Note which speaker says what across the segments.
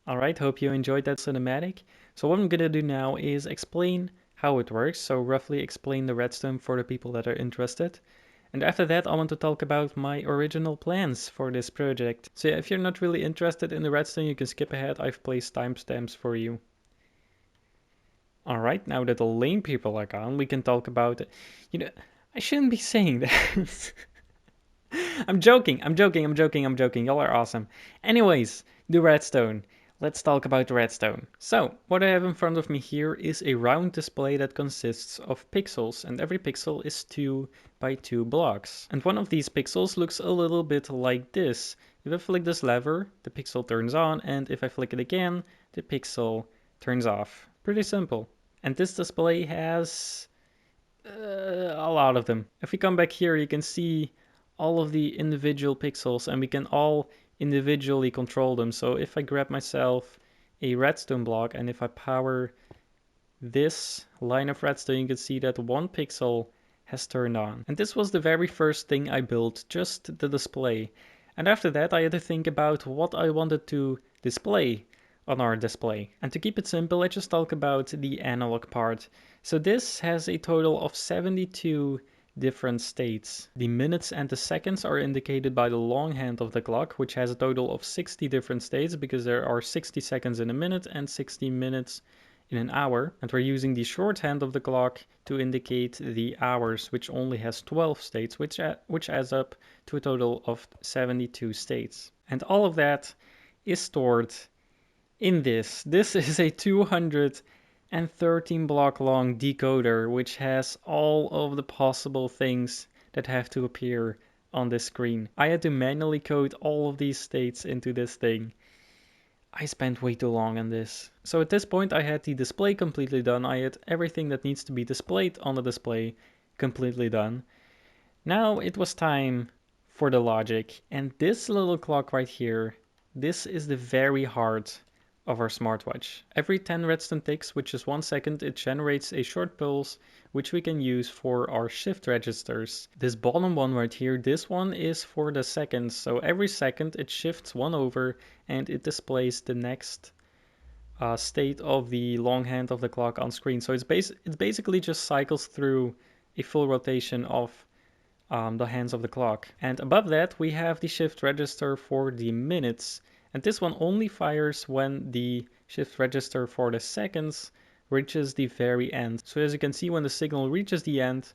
Speaker 1: Alright, hope you enjoyed that cinematic. So what I'm gonna do now is explain how it works, so roughly explain the redstone for the people that are interested. And after that, I want to talk about my original plans for this project. So yeah, if you're not really interested in the redstone, you can skip ahead. I've placed timestamps for you. Alright, now that the lame people are gone, we can talk about it. I shouldn't be saying that. I'm joking. Y'all are awesome. Anyways, the redstone. Let's talk about the redstone. So, what I have in front of me here is a round display that consists of pixels, and every pixel is 2 by 2 blocks. And one of these pixels looks a little bit like this. If I flick this lever, the pixel turns on, and if I flick it again, the pixel turns off. Pretty simple. And this display has a lot of them. If we come back here, you can see all of the individual pixels and we can all individually control them. So if I grab myself a redstone block and if I power this line of redstone, you can see that one pixel has turned on. And this was the very first thing I built, just the display. And after that, I had to think about what I wanted to display on our display. And to keep it simple, let's just talk about the analog part. So this has a total of 72 different states. The minutes and the seconds are indicated by the long hand of the clock, which has a total of 60 different states because there are 60 seconds in a minute and 60 minutes in an hour. And we're using the short hand of the clock to indicate the hours, which only has 12 states, which adds up to a total of 72 states. And all of that is stored in this. This is a 213 block long decoder, which has all of the possible things that have to appear on this screen. I had to manually code all of these states into this thing. I spent way too long on this. So at this point I had the display completely done. I had everything that needs to be displayed on the display completely done. Now it was time for the logic. And this little clock right here, this is the very heart of our smartwatch. Every 10 redstone ticks, which is 1 second, it generates a short pulse, which we can use for our shift registers. This bottom one right here, this one is for the seconds. So every second it shifts one over and it displays the next state of the long hand of the clock on screen. So it basically just cycles through a full rotation of the hands of the clock. And above that we have the shift register for the minutes. And this one only fires when the shift register for the seconds reaches the very end. So as you can see, when the signal reaches the end,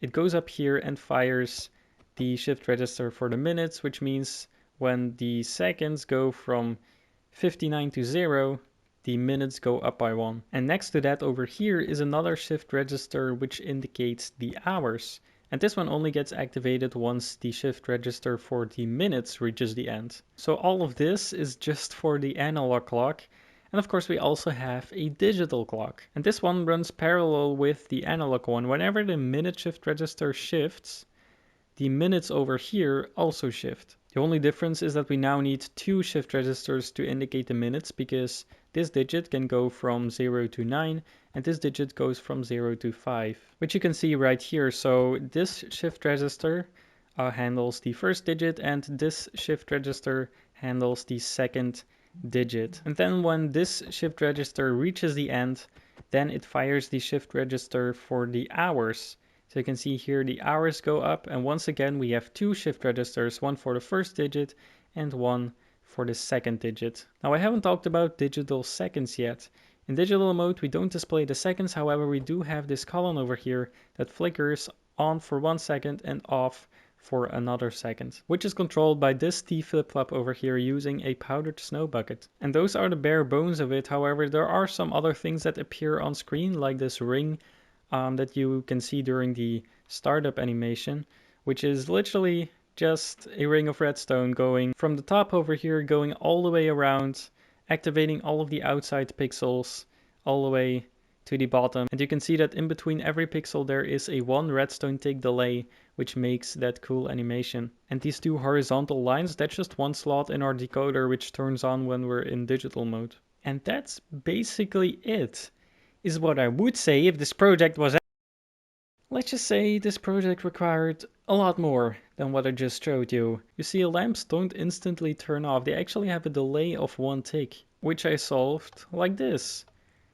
Speaker 1: it goes up here and fires the shift register for the minutes, which means when the seconds go from 59 to 0, the minutes go up by 1. And next to that over here is another shift register which indicates the hours. And this one only gets activated once the shift register for the minutes reaches the end. So all of this is just for the analog clock. And of course we also have a digital clock. And this one runs parallel with the analog one. Whenever the minute shift register shifts, the minutes over here also shift. The only difference is that we now need 2 shift registers to indicate the minutes, because this digit can go from 0 to 9 and this digit goes from 0 to 5, which you can see right here. So this shift register handles the first digit and this shift register handles the second digit. And then when this shift register reaches the end, then it fires the shift register for the hours. So you can see here the hours go up, and once again we have 2 shift registers, one for the first digit and one for the second digit. Now I haven't talked about digital seconds yet. In digital mode we don't display the seconds, however we do have this column over here that flickers on for 1 second and off for another second, which is controlled by this T flip-flop over here using a powdered snow bucket. And those are the bare bones of it. However, there are some other things that appear on screen, like this ring that you can see during the startup animation, which is literally just a ring of redstone going from the top over here, going all the way around, activating all of the outside pixels all the way to the bottom. And you can see that in between every pixel there is a 1 redstone tick delay, which makes that cool animation. And these 2 horizontal lines, that's just 1 slot in our decoder, which turns on when we're in digital mode. And that's basically it, is what I would say if this project was... Let's just say this project required a lot more than what I just showed you. You see, lamps don't instantly turn off, they actually have a delay of 1 tick, which I solved like this,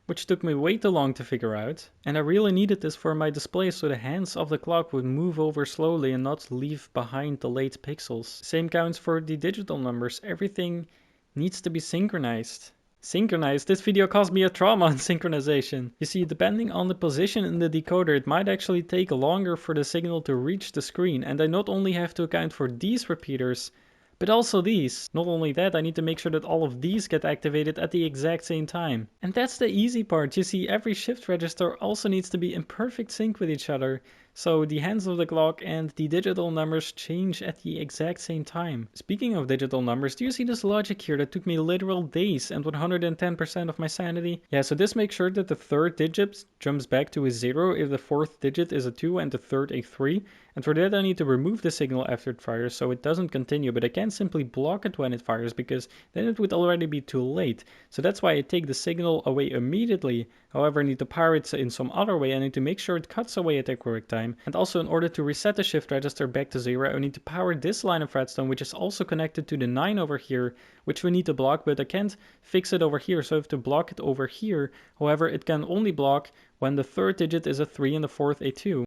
Speaker 1: which took me way too long to figure out. And I really needed this for my display so the hands of the clock would move over slowly and not leave behind the late pixels. Same counts for the digital numbers, everything needs to be synchronized. Synchronized? This video caused me a trauma on synchronization. You see, depending on the position in the decoder, it might actually take longer for the signal to reach the screen, and I not only have to account for these repeaters, but also these. Not only that, I need to make sure that all of these get activated at the exact same time. And that's the easy part. You see, every shift register also needs to be in perfect sync with each other, so the hands of the clock and the digital numbers change at the exact same time. Speaking of digital numbers, do you see this logic here that took me literal days and 110% of my sanity? Yeah, so this makes sure that the third digit jumps back to a 0 if the fourth digit is a 2 and the third a 3. And for that I need to remove the signal after it fires so it doesn't continue, but I can't simply block it when it fires because then it would already be too late. So that's why I take the signal away immediately. However, I need to power it in some other way. I need to make sure it cuts away at the correct time. And also, in order to reset the shift register back to 0, I need to power this line of redstone, which is also connected to the 9 over here, which we need to block, but I can't fix it over here, so I have to block it over here. However, it can only block when the third digit is a 3 and the fourth a 2.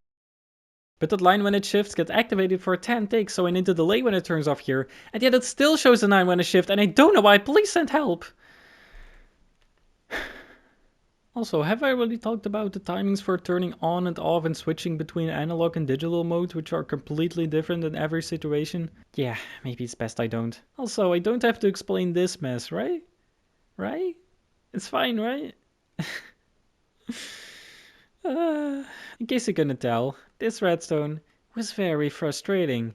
Speaker 1: But that line when it shifts gets activated for 10 ticks, so I need to delay when it turns off here. And yet it still shows the 9 when it shifts, and I don't know why. Please send help! Also, have I already talked about the timings for turning on and off and switching between analog and digital modes, which are completely different in every situation? Yeah, maybe it's best I don't. Also, I don't have to explain this mess, right? Right? It's fine, right? In case you couldn't tell, this redstone was very frustrating.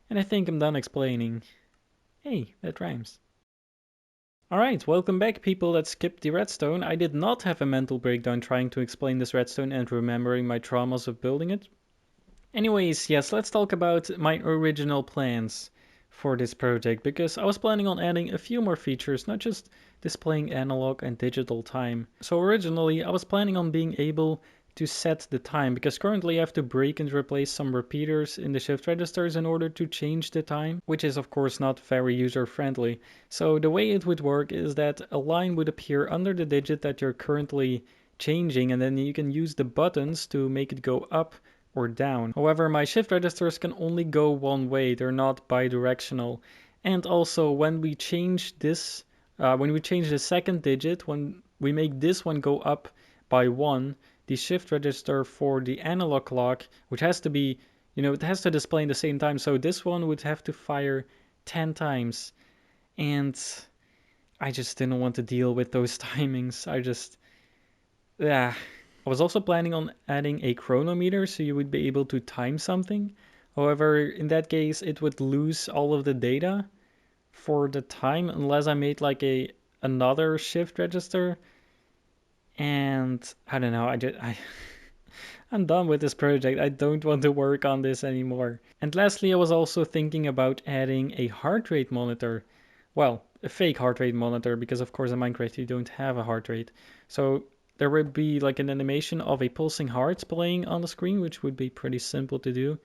Speaker 1: And I think I'm done explaining. Hey, that rhymes. Alright, welcome back people that skipped the redstone. I did not have a mental breakdown trying to explain this redstone and remembering my traumas of building it. Anyways, yes, let's talk about my original plans for this project, because I was planning on adding a few more features, not just displaying analog and digital time. So originally I was planning on being able to set the time, because currently I have to break and replace some repeaters in the shift registers in order to change the time, which is of course not very user friendly. So the way it would work is that a line would appear under the digit that you're currently changing, and then you can use the buttons to make it go up or down. However, my shift registers can only go one way, they're not bidirectional. And also when we change this, when we change the second digit, when we make this one go up by 1, the shift register for the analog clock, which has to be, it has to display in the same time, so this one would have to fire 10 times. And I just didn't want to deal with those timings. I was also planning on adding a chronometer so you would be able to time something. However, in that case, it would lose all of the data for the time unless I made like another shift register. And I don't know, I'm done with this project. I don't want to work on this anymore. And lastly, I was also thinking about adding a heart rate monitor. Well, a fake heart rate monitor, because of course in Minecraft you don't have a heart rate. So there would be like an animation of a pulsing heart playing on the screen, which would be pretty simple to do.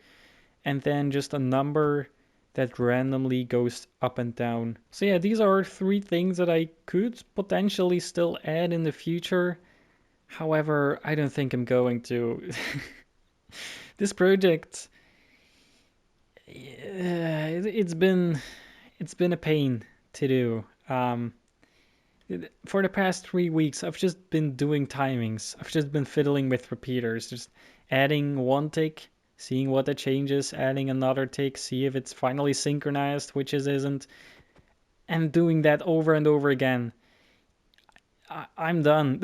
Speaker 1: And then just a number that randomly goes up and down. So yeah, these are 3 things that I could potentially still add in the future. However, I don't think I'm going to. This project, it's been a pain to do. For the past 3 weeks, I've just been doing timings. I've just been fiddling with repeaters, just adding 1 tick, seeing what it changes, adding another tick, see if it's finally synchronized, which it isn't, and doing that over and over again. I'm done.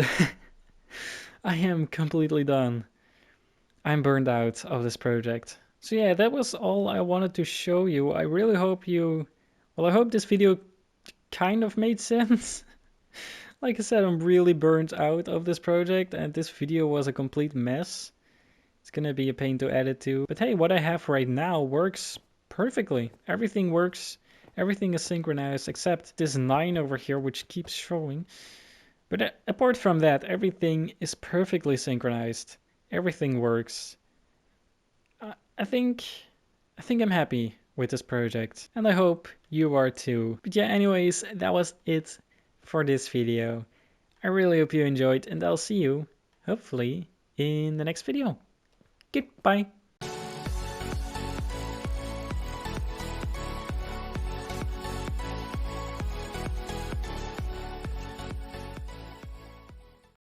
Speaker 1: I am completely done. I'm burned out of this project. So yeah, that was all I wanted to show you. I really hope I hope this video kind of made sense. Like I said, I'm really burnt out of this project, and this video was a complete mess. It's gonna be a pain to edit too. But hey, what I have right now works perfectly. Everything works. Everything is synchronized except this 9 over here, which keeps showing. But apart from that, everything is perfectly synchronized. Everything works. I think I'm happy with this project, and I hope you are too. But yeah, anyways, that was it for this video. I really hope you enjoyed, and I'll see you, hopefully, in the next video. Goodbye.